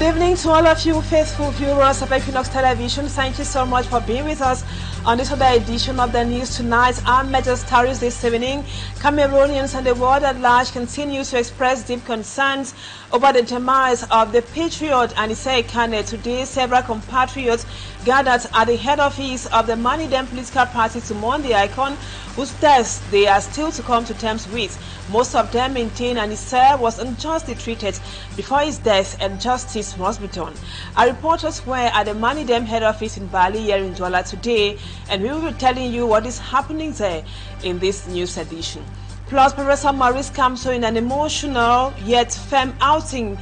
evening to all of you faithful viewers of Equinoxe television. Thank you so much for being with us on this other edition of the news tonight. Our major stories this evening: Cameroonians and the world at large continue to express deep concerns over the demise of the patriot Ekane. Today, several compatriots gathered at the head office of the Manidem political party to mourn the icon, whose death they are still to come to terms with. Most of them maintain Anise was unjustly treated before his death and justice must be done. Our reporters were at the Manidem head office in Bali here in Douala today, and we will be telling you what is happening there in this news edition. Plus, Professor Maurice Kamto, in an emotional yet firm outing,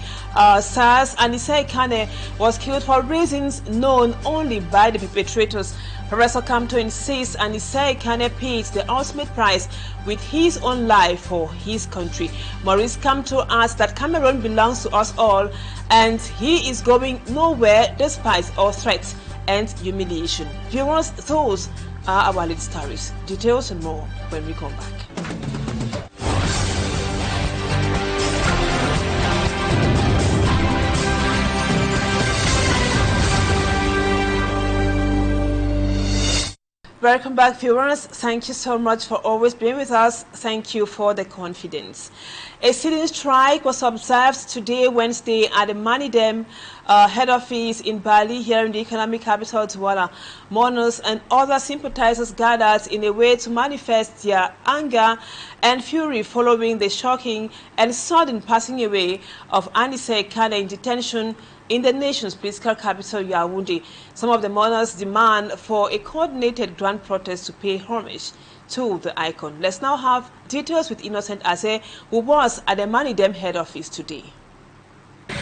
says Anise Ekane was killed for reasons known only by the perpetrators. Professor Kamto insists Anise Ekane paid the ultimate price with his own life for his country. Maurice Kamto adds that Cameroon belongs to us all, and he is going nowhere despite all threats and humiliation. Viewers, those are our lead stories. Details and more when we come back. Welcome back, viewers. Thank you so much for always being with us. Thank you for the confidence. A sitting strike was observed today, Wednesday, at the Manidem head office in Bali, here in the economic capital, Douala. Mourners and other sympathizers gathered in a way to manifest their anger and fury following the shocking and sudden passing away of Anise Ekane in detention in the nation's political capital, Yaoundé. Some of the mourners demand for a coordinated grand protest to pay homage to the icon. Let's now have details with Innocent Aze, who was at the Manidem head office today.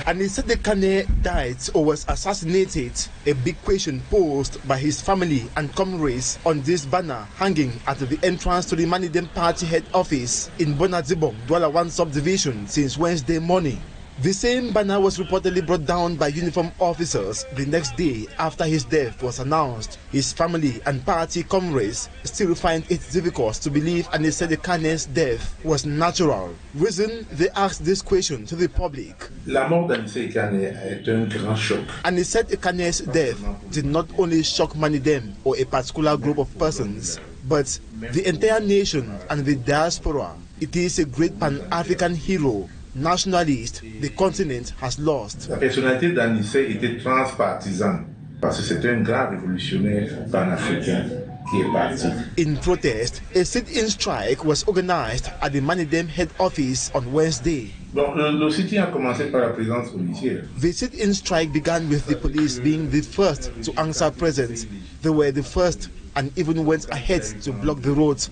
Anise Ekane died or was assassinated, a big question posed by his family and comrades on this banner hanging at the entrance to the Manidem party head office in Bonazibong, Douala 1 subdivision since Wednesday morning. The same banner was reportedly brought down by uniformed officers the next day after his death was announced. His family and party comrades still find it difficult to believe Anise Ekane's death was natural. Reason they asked this question to the public. La mort d'Anise Ekane est un grand choc. Anise Ekane's death did not only shock Manidem or a particular group of persons, but the entire nation and the diaspora. It is a great Pan-African hero, nationaliste, the continent has lost. La personnalité d'Anise était transpartisane parce que c'est un grand révolutionnaire panafricain qui est parti. In protest, a sit-in strike was organized at the Manidem head office on Wednesday. Donc, le sit-in a commencé par la présence policière. The sit-in strike began with the police being the first to answer presence. They were the first and even went ahead to block the roads.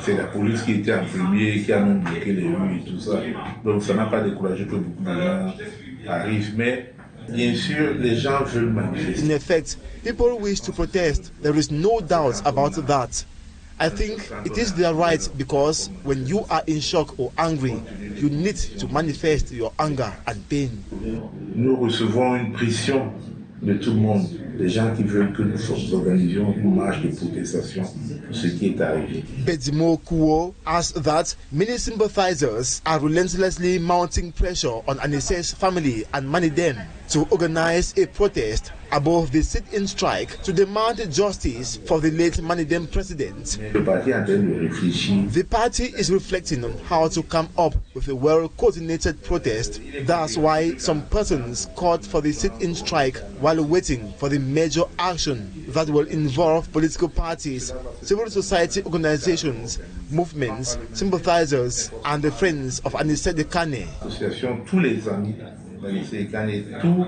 C'est la police qui était en premier, qui a même bloqué les rues et tout ça. Donc ça n'a pas découragé que beaucoup de gens arrivent. Mais bien sûr, les gens veulent manifester. In effect, people wish to protest. There is no doubt about that. I think it is their right, because when you are in shock or angry, you need to manifest your anger and pain. Nous recevons une pression de tout le monde, des gens qui veulent que nous organisions une marche de protestation pour ce qui est arrivé. Bedimo Kuo asks that many sympathizers are relentlessly mounting pressure on Anise's family and Manidem to organize a protest above the sit-in strike to demand justice for the late Manidem president. The party is reflecting on how to come up with a well-coordinated protest. That's why some persons called for the sit-in strike while waiting for the major action that will involve political parties, civil society organizations, movements, sympathizers, and the friends of Anise Ekane. Tous les amis d'Anise Ekane, tous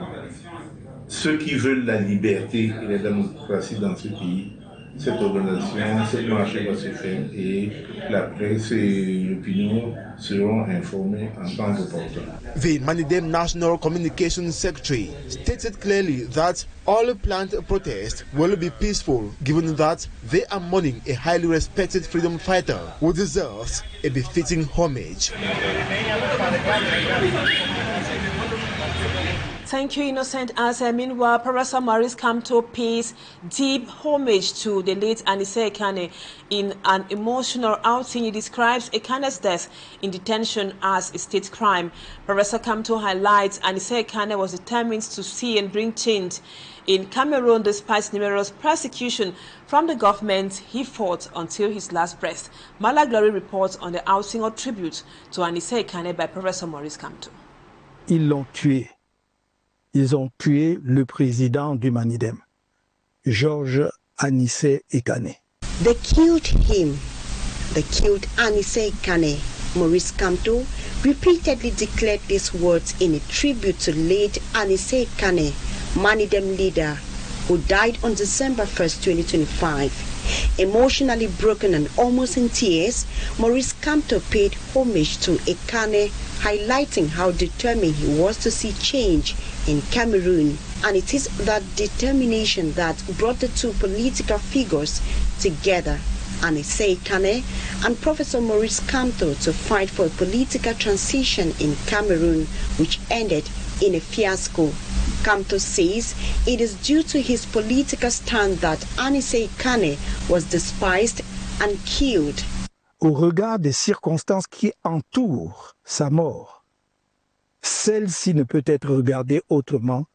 ceux qui veulent la liberté et la démocratie dans ce pays, cette organisation, cette marche va se faire et la presse et l'opinion seront informés en tant que porteurs. The Manidem National Communications Secretary stated clearly that all planned protests will be peaceful, given that they are mourning a highly respected freedom fighter who deserves a befitting homage. Thank you, Innocent. As meanwhile, Professor Maurice Kamto pays deep homage to the late Anise Ekane in an emotional outing. He describes Ekane's death in detention as a state crime. Professor Kamto highlights Anise Ekane was determined to see and bring change in Cameroon despite numerous persecution from the government. He fought until his last breath. Mala Glory reports on the outing or tribute to Anise Ekane by Professor Maurice Kamto. Ils l'ont tué. Ils ont tué le président du Manidem, Georges Anise Ekane. They killed him. They killed Anise Ekane. Maurice Kamto repeatedly declared these words in a tribute to late Anise Ekane, Manidem leader, who died on December 1st, 2025. Emotionally broken and almost in tears, Maurice Kamto paid homage to Ekane, highlighting how determined he was to see change in Cameroon. And it is that determination that brought the two political figures together, Anise Ekane and Professor Maurice Kamto, to fight for a political transition in Cameroon, which ended in a fiasco. Kamto says it is due to his political stand that Anise Ekane was despised and killed. Au regard des circonstances qui entourent sa mort, celle-ci ne peut être regardée autrement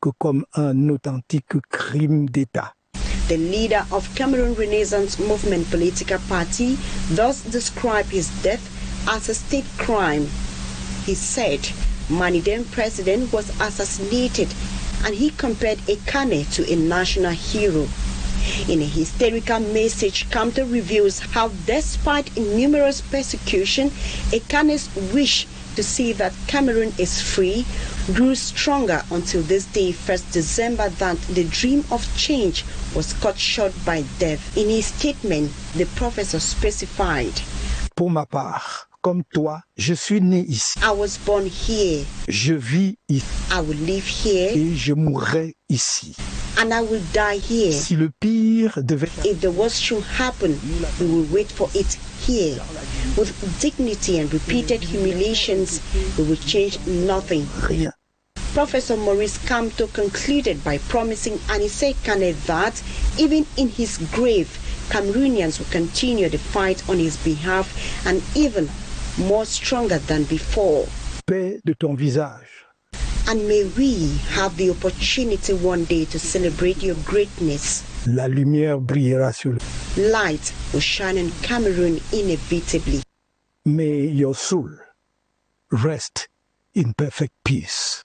que comme un authentique crime d'État. The leader of Cameroon Renaissance Movement political party thus described his death as a state crime. He said Manidem president was assassinated, and he compared Ekane to a national hero. In a hysterical message, Kamto reveals how, despite numerous persecution, Ekane's wish to see that Cameroon is free grew stronger until this day, 1st December, that the dream of change was cut short by death. In his statement, the professor specified, Pour ma part, comme toi, je suis né ici. I was born here. Je vis ici. I will live here. Et je mourrai ici. And I will die here. Si le pire devait... If the worst should happen, we will wait for it here. With dignity and repeated humiliations, we will change nothing. Rien. Professor Maurice Kamto concluded by promising Anise Ekane that even in his grave, Cameroonians will continue the fight on his behalf, and even more stronger than before. Paix de ton visage. And may we have the opportunity one day to celebrate your greatness. La lumière brillera sur. Light will shine in Cameroon inevitably. May your soul rest in perfect peace.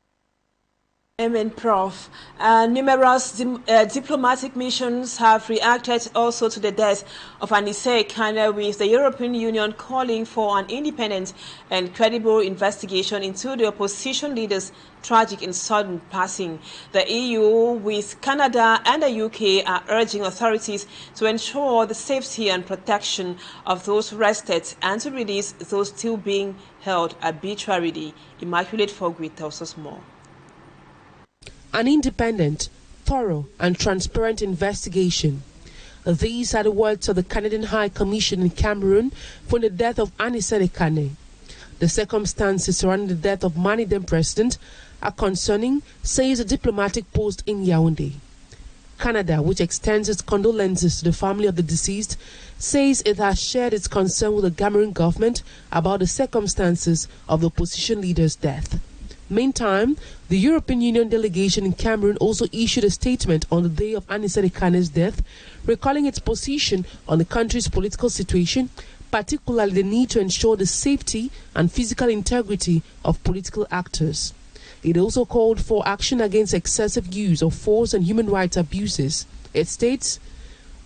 Amen, Prof. Numerous diplomatic missions have reacted also to the death of Anise Ekane, with the European Union calling for an independent and credible investigation into the opposition leader's tragic and sudden passing. The EU, with Canada and the UK, are urging authorities to ensure the safety and protection of those arrested and to release those still being held arbitrarily. Immaculate Fogui tells us more. An independent, thorough and transparent investigation. These are the words of the Canadian High Commission in Cameroon for the death of Anise Ekane. The circumstances surrounding the death of Manidem president are concerning, says a diplomatic post in Yaoundé. Canada, which extends its condolences to the family of the deceased, says it has shared its concern with the Cameroon government about the circumstances of the opposition leader's death. Meantime, the European Union delegation in Cameroon also issued a statement on the day of Anise Ekane's death, recalling its position on the country's political situation, particularly the need to ensure the safety and physical integrity of political actors. It also called for action against excessive use of force and human rights abuses. It states,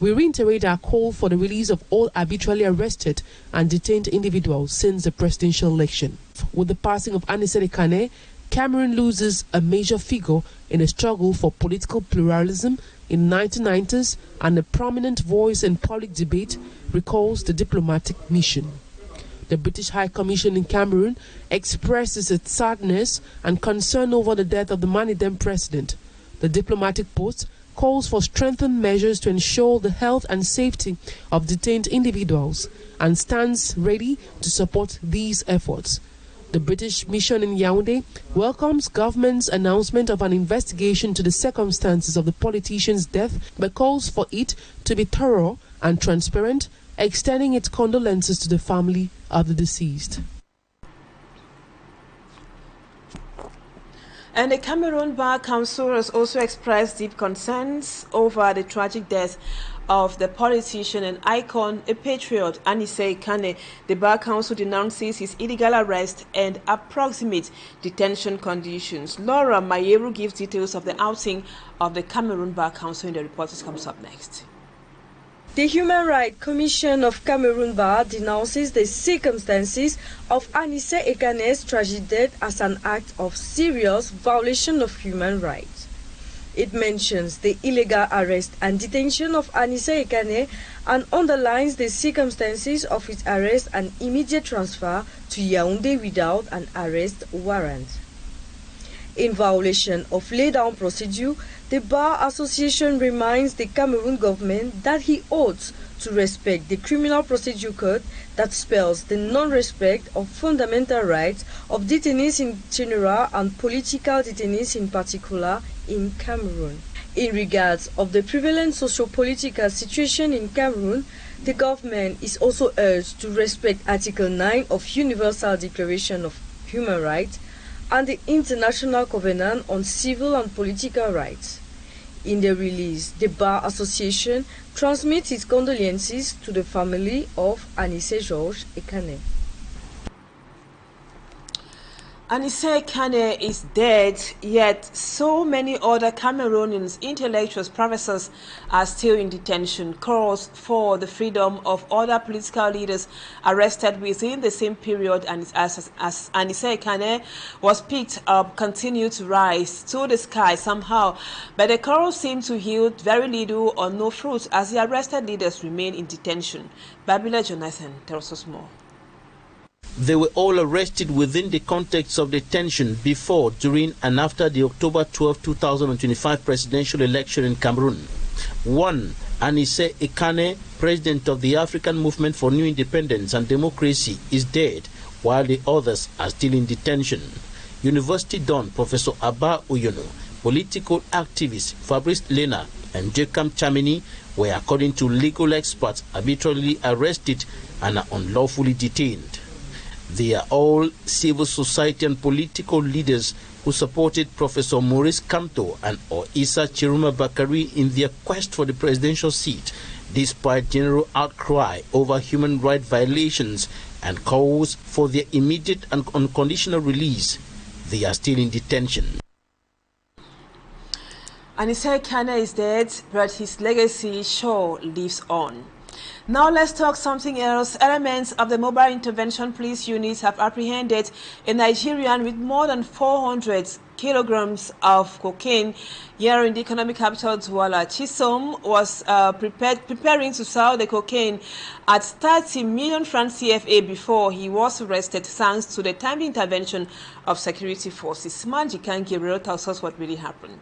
"We reiterate our call for the release of all arbitrarily arrested and detained individuals since the presidential election." With the passing of Anise Ekane, Cameroon loses a major figure in a struggle for political pluralism in the 1990s and a prominent voice in public debate, recalls the diplomatic mission. The British High Commission in Cameroon expresses its sadness and concern over the death of the Manidem president. The diplomatic post calls for strengthened measures to ensure the health and safety of detained individuals and stands ready to support these efforts. The British mission in Yaoundé welcomes government's announcement of an investigation to the circumstances of the politician's death, but calls for it to be thorough and transparent, extending its condolences to the family of the deceased. And the Cameroon Bar Council has also expressed deep concerns over the tragic death of the politician and icon, a patriot, Anise Ekane. The Bar Council denounces his illegal arrest and approximate detention conditions. Laura Mayeru gives details of the outing of the Cameroon Bar Council in the report that comes up next. The Human Rights Commission of Cameroon Bar denounces the circumstances of Anise Ekane's tragic death as an act of serious violation of human rights. It mentions the illegal arrest and detention of Anise Ekane and underlines the circumstances of his arrest and immediate transfer to Yaoundé without an arrest warrant. In violation of laid-down procedure, the Bar Association reminds the Cameroon government that he ought to respect the Criminal Procedure Code that spells the non-respect of fundamental rights of detainees in general and political detainees in particular in Cameroon. In regards of the prevalent socio-political situation in Cameroon, the government is also urged to respect Article 9 of Universal Declaration of Human Rights and the International Covenant on Civil and Political Rights. In the release, the Bar Association transmits its condolences to the family of Anise Georges Ekane. Anise Ekane is dead, yet so many other Cameroonians, intellectuals, professors are still in detention. Calls for the freedom of other political leaders arrested within the same period and as Anise Ekane was picked up continue to rise to the sky somehow, but the calls seem to yield very little or no fruit as the arrested leaders remain in detention. Babila Jonathan tells us more. They were all arrested within the context of detention before, during and after the October 12, 2025 presidential election in Cameroon. One, Anise Ekane, president of the African Movement for New Independence and Democracy, is dead, while the others are still in detention. University Don Professor Abba Oyono, political activist Fabrice Lena, and Jacob Chamini were, according to legal experts, arbitrarily arrested and are unlawfully detained. They are all civil society and political leaders who supported Professor Maurice Kamto and Issa Chiruma Bakari in their quest for the presidential seat, despite general outcry over human rights violations and calls for their immediate and unconditional release. They are still in detention. Anise Ekane is dead, but his legacy sure lives on. Now let's talk something else. Elements of the Mobile Intervention Police Units have apprehended a Nigerian with more than 400 kilograms of cocaine here in the economic capital Douala. Chisom was preparing to sell the cocaine at 30 million francs CFA before he was arrested thanks to the timely intervention of security forces. Manjikan Gabriel tells us what really happened.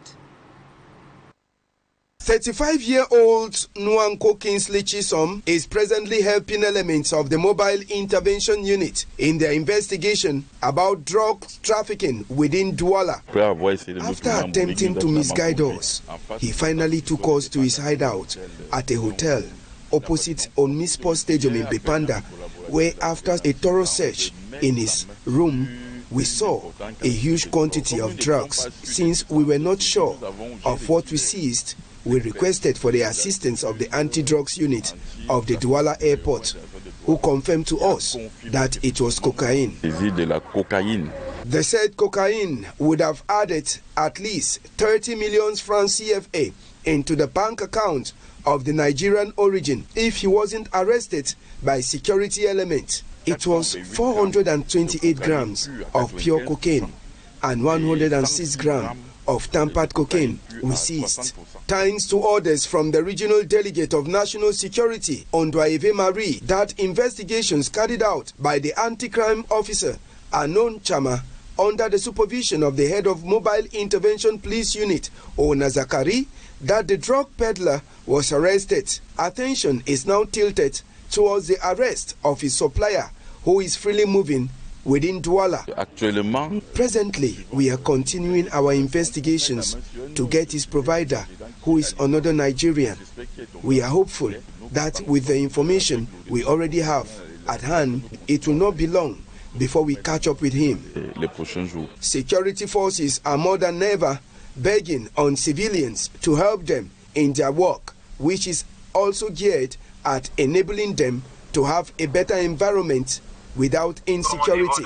35-year-old Nwanko Kingsley Chisom is presently helping elements of the Mobile Intervention Unit in their investigation about drug trafficking within Douala. After attempting to misguide us, he finally took us to his hideout at a hotel opposite Onmispo Stadium in Bepanda, where after a thorough search in his room, we saw a huge quantity of drugs. Since we were not sure of what we seized, we requested for the assistance of the anti-drugs unit of the Douala airport, who confirmed to us that it was cocaine. They said cocaine would have added at least 30 million francs CFA into the bank account of the Nigerian origin if he wasn't arrested by security elements. It was 428 grams of pure cocaine and 106 grams of tampered cocaine we seized. Thanks to orders from the regional delegate of national security, Ondwaeve Marie, that investigations carried out by the anti-crime officer, Anon Chama, under the supervision of the head of Mobile Intervention Police Unit, Ona Zakari, that the drug peddler was arrested. Attention is now tilted towards the arrest of his supplier, who is freely moving within Douala. Presently, we are continuing our investigations to get his provider, who is another Nigerian. We are hopeful that with the information we already have at hand, it will not be long before we catch up with him. Security forces are more than ever begging on civilians to help them in their work, which is also geared at enabling them to have a better environment without insecurity.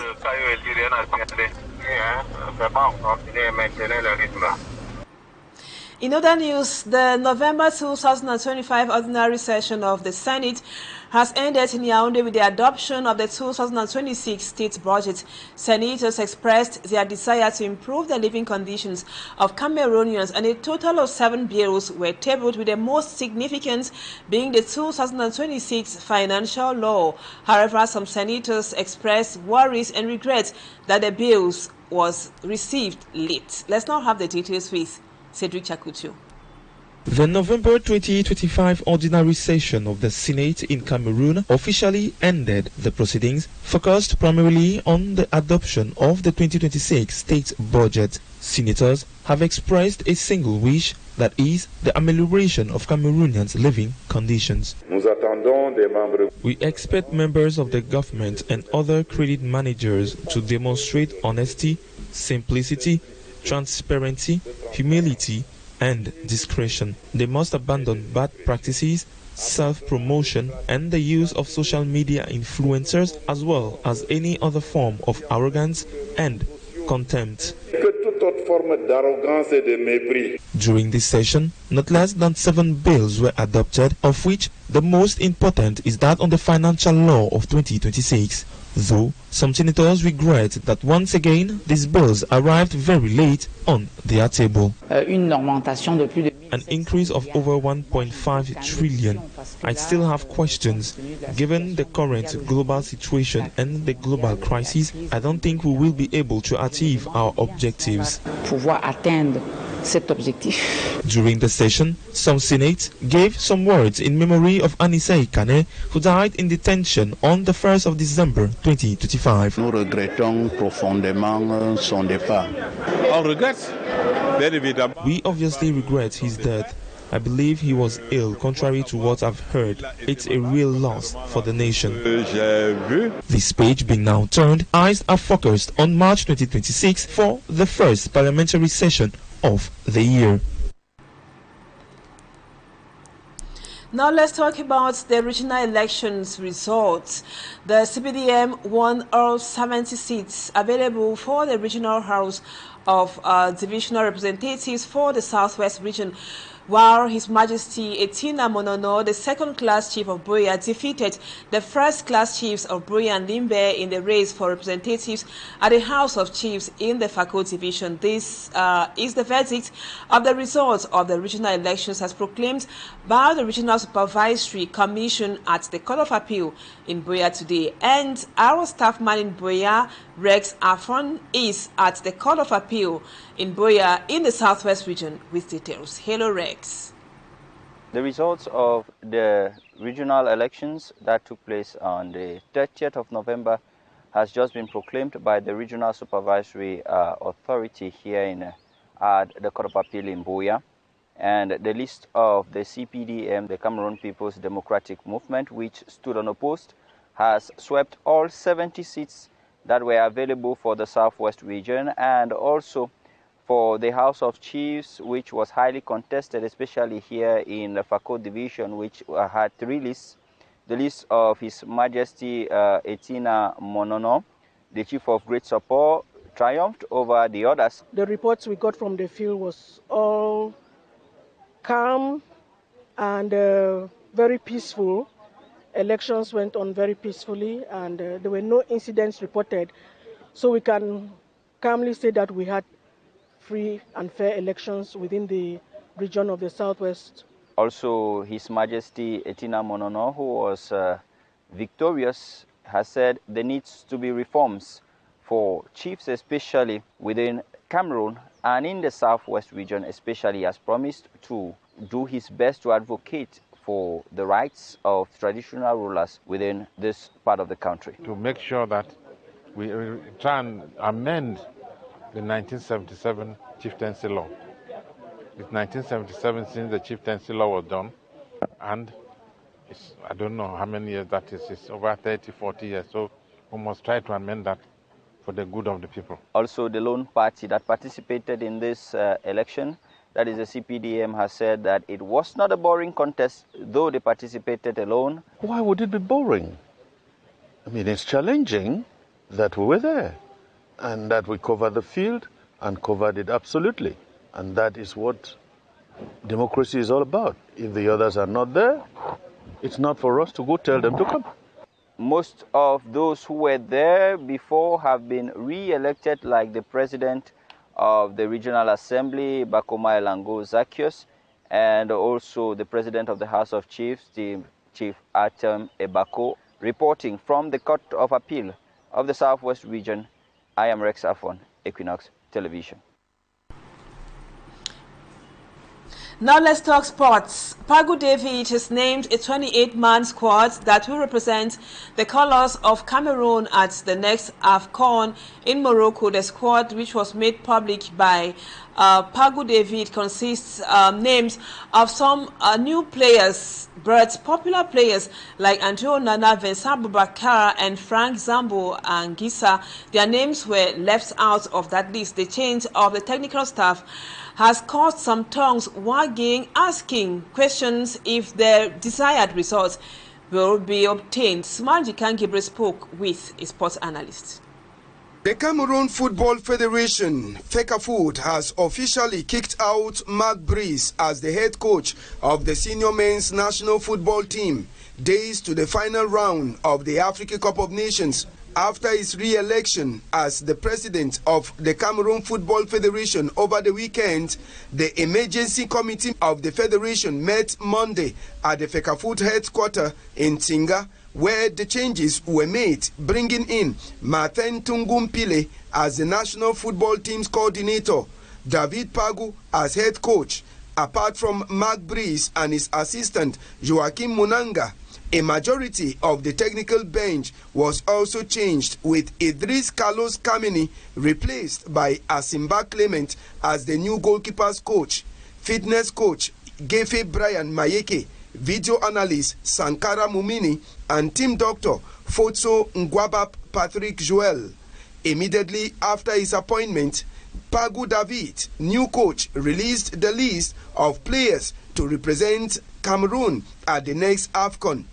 In other news, the November 2025 ordinary session of the Senate has ended in Yaoundé with the adoption of the 2026 state budget. Senators expressed their desire to improve the living conditions of Cameroonians, and a total of 7 bills were tabled, with the most significant being the 2026 financial law. However, some senators expressed worries and regrets that the bills was received late. Let's now have the details with Cedric Chakutu. The November 2025 ordinary session of the Senate in Cameroon officially ended. The proceedings focused primarily on the adoption of the 2026 state budget. Senators have expressed a single wish, that is, the amelioration of Cameroonians' living conditions. We expect members of the government and other credit managers to demonstrate honesty, simplicity, transparency, humility, and discretion. They must abandon bad practices, self-promotion, and the use of social media influencers, as well as any other form of arrogance and contempt. During this session, not less than 7 bills were adopted, of which the most important is that on the financial law of 2026. Though some senators regret that once again these bills arrived very late on their table. An increase of over 1.5 trillion. I still have questions. Given the current global situation and the global crisis, I don't think we will be able to achieve our objectives. During the session, some senates gave some words in memory of Ekane, who died in detention on the 1st of December 2025. Nous regrettons profondément son départ. We obviously regret his death. I believe he was ill, contrary to what I've heard. It's a real loss for the nation. This page being now turned, eyes are focused on March 2026 for the first parliamentary session of the year. Now let's talk about the regional elections results. The CPDM won all 70 seats available for the regional House of Divisional Representatives for the Southwest region, while His Majesty Etina Monono, the second-class chief of Buea, defeated the first-class chiefs of Buea and Limbe in the race for representatives at the House of Chiefs in the Fako division. This is the verdict of the results of the regional elections as proclaimed by the Regional Supervisory Commission at the Court of Appeal in Buea today. And our staff man in Buea, Rex Afon, is at the Court of Appeal in Buea in the Southwest region with details. Hello, Rex. The results of the regional elections that took place on the 30th of November has just been proclaimed by the Regional Supervisory Authority here in at the Court of Appeal in Buea. And the list of the CPDM, the Cameroon People's Democratic Movement, which stood unopposed, has swept all 70 seats that were available for the Southwest region, and also for the House of Chiefs, which was highly contested, especially here in the Fako division, which had 3 lists. The list of His Majesty Etina Monono, the Chief of Great Support, triumphed over the others. The reports we got from the field was all calm and very peaceful. Elections went on very peacefully, and there were no incidents reported. So we can calmly say that we had free and fair elections within the region of the Southwest. Also, His Majesty Etina Monono, who was victorious, has said there needs to be reforms for chiefs, especially within Cameroon and in the Southwest region, especially, has promised to do his best to advocate for the rights of traditional rulers within this part of the country. To make sure that we try and amend the 1977 chieftaincy law. It's 1977 since the chieftaincy law was done, and I don't know how many years that is. It's over 30, 40 years, so we must try to amend that for the good of the people. Also, the lone party that participated in this election, that is the CPDM, has said that it was not a boring contest, though they participated alone. Why would it be boring? I mean, it's challenging that we were there and that we covered the field and covered it absolutely. And that is what democracy is all about. If the others are not there, it's not for us to go tell them to come. Most of those who were there before have been re-elected, like the president of the Regional Assembly, Bakoma Elango Zacchaeus, and also the president of the House of Chiefs, the Chief Atem Ebako. Reporting from the Court of Appeal of the Southwest Region, I am Rex Afon, Equinoxe Television. Now let's talk sports. Pagu David has named a 28-man squad that will represent the colors of Cameroon at the next AFCON in Morocco. The squad, which was made public by Pagu David, consists names of some new players, but popular players like Andrew Nana, Vincent Boubacar, and Frank Zambo and Gisa. Their names were left out of that list. The change of the technical staff has caused some tongues wagging, asking questions if their desired results will be obtained. Ekane Gabriel spoke with a sports analyst. The Cameroon Football Federation, FECAFOOT, has officially kicked out Mark Brice as the head coach of the senior men's national football team, days to the final round of the Africa Cup of Nations. After his re-election as the president of the Cameroon Football Federation over the weekend, the emergency committee of the federation met Monday at the FECAFOOT headquarters in Tinga, where the changes were made, bringing in Martin Tungumpile as the national football team's coordinator, David Pagu as head coach. Apart from Mark Brice and his assistant, Joachim Munanga, a majority of the technical bench was also changed, with Idris Carlos Kameni replaced by Asimba Clement as the new goalkeepers coach, fitness coach Gefe Brian Mayeke, video analyst Sankara Mumini, and team doctor Fotso Ngwabap Patrick Joel. Immediately after his appointment, Pagu David, new coach, released the list of players to represent Cameroon at the next AFCON.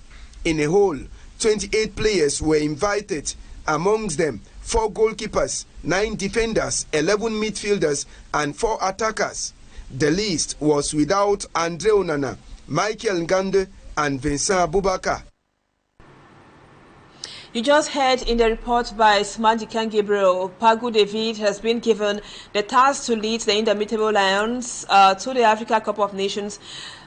In a whole, 28 players were invited, amongst them 4 goalkeepers, 9 defenders, 11 midfielders, and 4 attackers. The list was without Andre Onana, Michael Ngande, and Vincent Boubacar. You just heard in the report by Ekane Gabriel, Pagu David has been given the task to lead the Indomitable Lions to the Africa Cup of Nations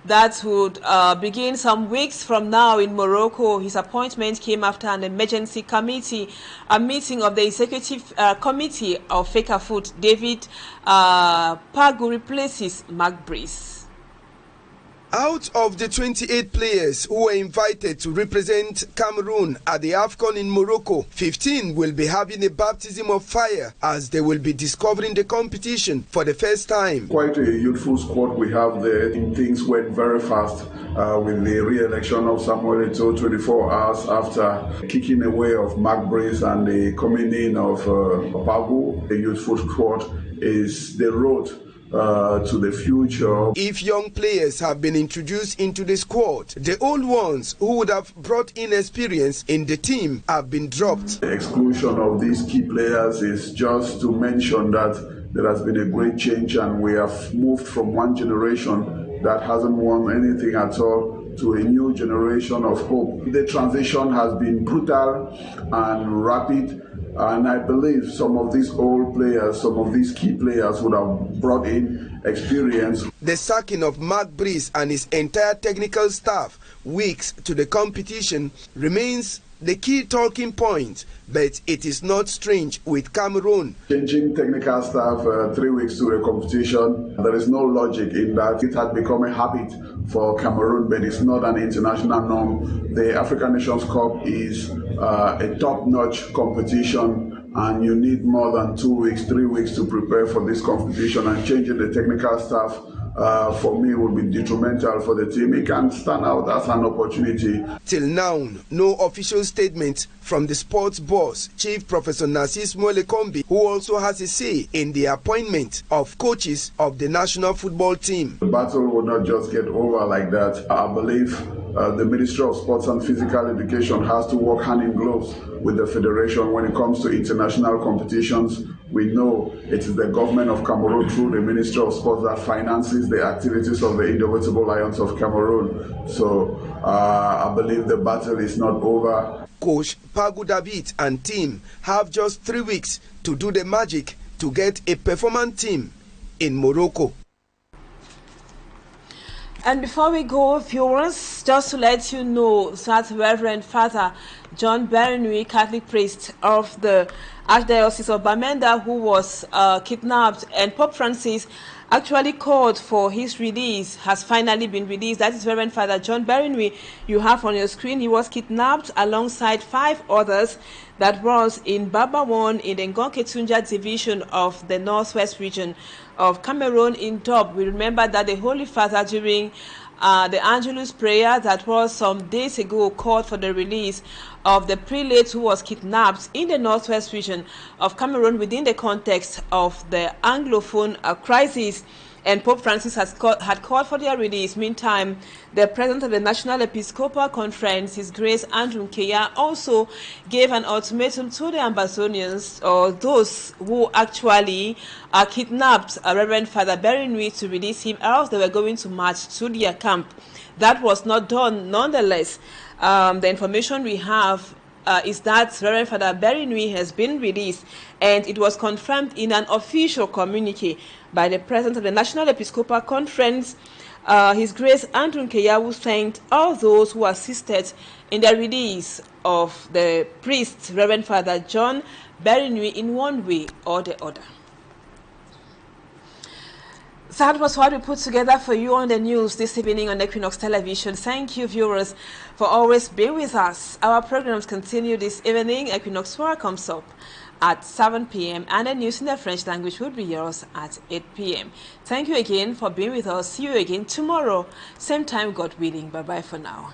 that would begin some weeks from now in Morocco. His appointment came after an emergency committee, a meeting of the executive committee of FECAFOOT. David Pagu replaces Mark Brice. Out of the 28 players who were invited to represent Cameroon at the AFCON in Morocco, 15 will be having a baptism of fire as they will be discovering the competition for the first time. Quite a youthful squad we have there. Things went very fast with the re-election of Samuel Eto'o 24 hours after kicking away of Mark Brice and the coming in of Pagu. The youthful squad is the road to the future. If young players have been introduced into the squad, the old ones who would have brought in experience in the team have been dropped. The exclusion of these key players is just to mention that there has been a great change and we have moved from one generation that hasn't won anything at all to a new generation of hope. The transition has been brutal and rapid, and I believe some of these old players, some of these key players would have brought in experience. The sacking of Mark Brice and his entire technical staff weeks to the competition remains the key talking point, but it is not strange with Cameroon. Changing technical staff 3 weeks to a competition, there is no logic in that. It has become a habit for Cameroon, but it's not an international norm. The African Nations Cup is a top-notch competition, and you need more than 2 weeks, 3 weeks to prepare for this competition, and changing the technical staff for me would be detrimental for the team. It can stand out as an opportunity. Till now, no official statement from the sports boss, Chief Professor Narcis Molekombi, who also has a say in the appointment of coaches of the national football team. The battle will not just get over like that. I believe the Ministry of Sports and Physical Education has to work hand in gloves with the Federation when it comes to international competitions. We know it is the government of Cameroon through the Ministry of Sports that finances the activities of the Indomitable Lions of Cameroon. So I believe the battle is not over. Coach Pagu David and team have just 3 weeks to do the magic to get a performant team in Morocco. And before we go, viewers, just to let you know that Reverend Father John Berenui, Catholic priest of the Archdiocese of Bamenda, who was kidnapped, and Pope Francis actually called for his release, has finally been released. That is Reverend Father John Berenui you have on your screen. He was kidnapped alongside 5 others. That was in Babawon in the Ngonketunja division of the northwest region of Cameroon in Dob. We remember that the Holy Father during the Angelus prayer that was some days ago called for the release of the prelate who was kidnapped in the northwest region of Cameroon within the context of the Anglophone crisis. And Pope Francis had called for their release. Meantime, the president of the National Episcopal Conference, His Grace Andrew Nkeya, also gave an ultimatum to the Ambazonians, or those who actually kidnapped Reverend Father Berenui, to release him, else they were going to march to their camp. That was not done. Nonetheless, the information we have is that Reverend Father Berenui has been released, and it was confirmed in an official communique by the president of the National Episcopal Conference, His Grace Andrew Nkeya, who thanked all those who assisted in the release of the priest, Reverend Father John Berenui, in one way or the other. That was what we put together for you on the news this evening on Equinoxe Television. Thank you, viewers, for always being with us. Our programs continue this evening. Equinoxe 4 comes up at 7 p.m. and the news in the French language will be yours at 8 p.m. Thank you again for being with us. See you again tomorrow, same time, God willing. Bye-bye for now.